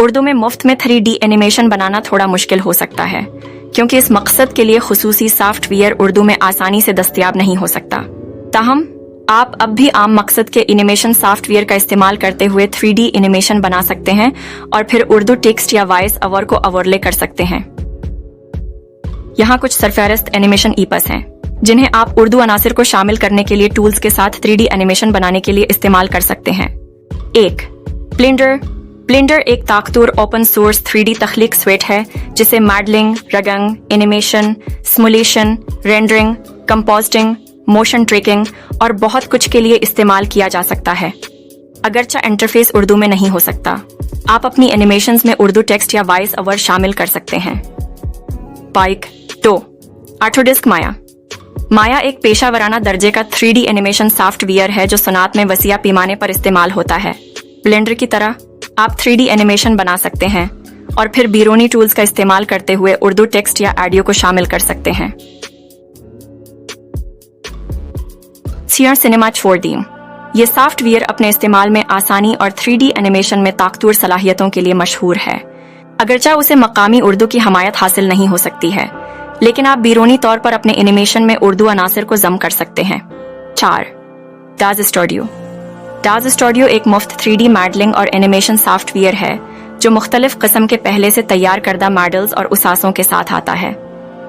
उर्दू में मुफ्त में 3D एनिमेशन बनाना थोड़ा मुश्किल हो सकता है, क्योंकि इस मकसद के लिए खुसूसी सॉफ्टवेयर उर्दू में आसानी से दस्तयाब नहीं हो सकता। ताहम आप अब भी आम मकसद के एनिमेशन सॉफ्टवेयर का इस्तेमाल करते हुए 3D एनिमेशन बना सकते हैं और फिर उर्दू टेक्स्ट या वॉइस ओवर को ओवरले कर सकते हैं। यहाँ कुछ सरफहरिस्त एनिमेशन ईपस हैं जिन्हें आप उर्दू अनासिर को शामिल करने के लिए टूल्स के साथ 3D एनिमेशन बनाने के लिए इस्तेमाल कर सकते हैं। 1. ब्लेंडर एक ताकतवर ओपन सोर्स 3D तख्लीक स्वेट है जिसे modelling, rigging, animation, simulation, rendering, composting, motion tracking और बहुत कुछ के लिए इस्तेमाल किया जा सकता है। अगरचा इंटरफेस उर्दू में नहीं हो सकता, आप अपनी एनिमेशंस में उर्दू टेक्स्ट या वॉइस ओवर शामिल कर सकते हैं। 2. ऑटोडेस्क माया एक पेशावराना दर्जे का 3D एनिमेशन सॉफ्टवेयर है जो सनात में वसीया पैमाने पर इस्तेमाल होता है। ब्लेंडर की तरह आप 3D एनिमेशन बना सकते हैं और फिर बैरूनी टूल्स का इस्तेमाल करते हुए उर्दू टेक्स्ट या ऑडियो को शामिल कर सकते हैं। सीआर सिनेमा 4D ये सॉफ्टवेयर अपने इस्तेमाल में आसानी और 3D एनिमेशन में ताकतवर सलाहियतों के लिए मशहूर है। अगरचा उसे मकामी उर्दू की हमायत हासिल नहीं हो सकती है, लेकिन आप बैरूनी तौर पर अपने एनिमेशन में उर्दू अनासिर को जम कर सकते हैं। 4. डाज स्टूडियो एक मुफ्त 3D मॉडलिंग और एनिमेशन सॉफ्टवेयर है जो मुख्तलिफ किस्म के पहले से तैयार करदा मॉडल्स और उसासों के साथ आता है।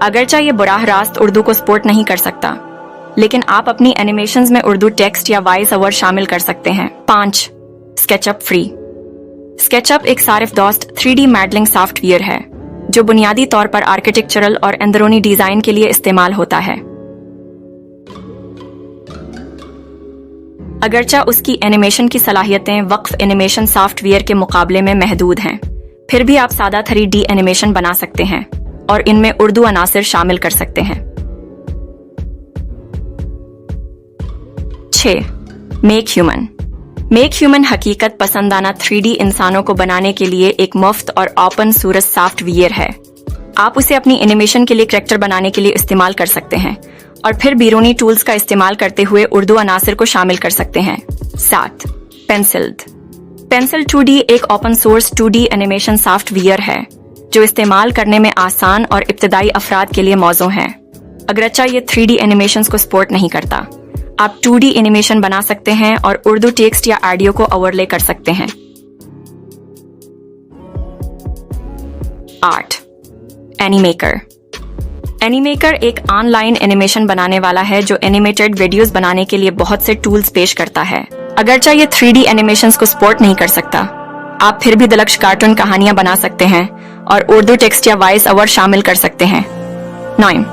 अगरचा ये बराह रास्त उर्दू को सपोर्ट नहीं कर सकता, लेकिन आप अपनी एनिमेशंस में उर्दू टेक्स्ट या वॉइस ओवर शामिल कर सकते हैं। 5. स्केचअप एक सारिफ दोस्त 3D मॉडलिंग सॉफ्टवेयर है जो बुनियादी तौर पर आर्किटेक्चरल और अंदरूनी डिजाइन के लिए इस्तेमाल होता है। अगरचा उसकी एनिमेशन की सलाहियतें वक्फ एनिमेशन सॉफ्टवेयर के मुकाबले में महदूद हैं, फिर भी आप सादा 3D एनिमेशन बना सकते हैं और इनमें उर्दू अनासिर शामिल कर सकते हैं। 6. मेक ह्यूमन हकीकत पसंदाना 3D इंसानों को बनाने के लिए एक मुफ्त और ओपन सोर्स सॉफ्टवेयर है। आप उसे अपनी एनिमेशन के लिए करैक्टर बनाने के लिए इस्तेमाल कर सकते हैं और फिर बैरूनी टूल्स का इस्तेमाल करते हुए उर्दू अनासिर को शामिल कर सकते हैं। 7. पेंसिल 2D एक open source 2D animation software है जो इस्तेमाल करने में आसान और इब्तदाई अफराद के लिए मौजू है। अगरचा ये 3D एनिमेशंस को सपोर्ट नहीं करता, आप 2D एनिमेशन बना सकते हैं और उर्दू टेक्स्ट या ऑडियो को ओवरले कर सकते हैं। 8. एनीमेकर एक ऑनलाइन एनिमेशन बनाने वाला है जो एनिमेटेड वीडियोस बनाने के लिए बहुत से टूल्स पेश करता है। अगरचा ये 3D एनिमेशंस को सपोर्ट नहीं कर सकता, आप फिर भी दिलकश कार्टून कहानियां बना सकते हैं और उर्दू टेक्स्ट या वॉइस ओवर शामिल कर सकते हैं। 9.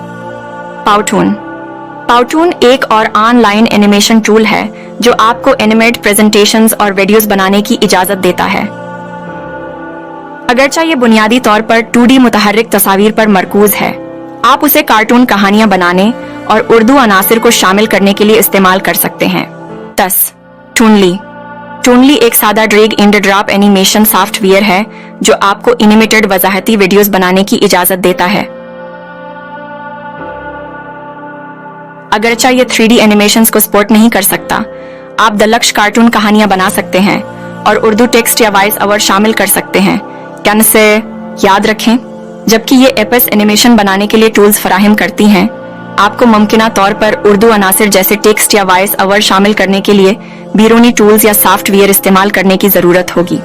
पाउटून एक और ऑनलाइन एनिमेशन टूल है जो आपको एनिमेट प्रेजेंटेशंस और वीडियोस बनाने की इजाजत देता है। अगरचा ये बुनियादी तौर पर 2D मुतहर्रिक तस्वीर पर मरकूज है, आप उसे कार्टून कहानियां बनाने और उर्दू अनासिर को शामिल करने के लिए इस्तेमाल कर सकते हैं। 10. टूनली एक सादा drag and drop animation software है जो आपको एनिमेटेड वजाहती वीडियोस बनाने की इजाजत देता है। अगरचा ये 3D एनिमेशंस को सपोर्ट नहीं कर सकता, आप दिलकश कार्टून कहानियां बना सकते हैं और उर्दू टेक्स्ट या वॉइस ओवर शामिल कर सकते हैं। क्या से याद रखें, जबकि ये एप्स एनिमेशन बनाने के लिए टूल्स फराहम करती हैं, आपको मुमकिना तौर पर उर्दू अनासिर जैसे टेक्स्ट या वॉइस ओवर शामिल करने के लिए बैरूनी टूल्स या सॉफ्टवेयर इस्तेमाल करने की जरूरत होगी।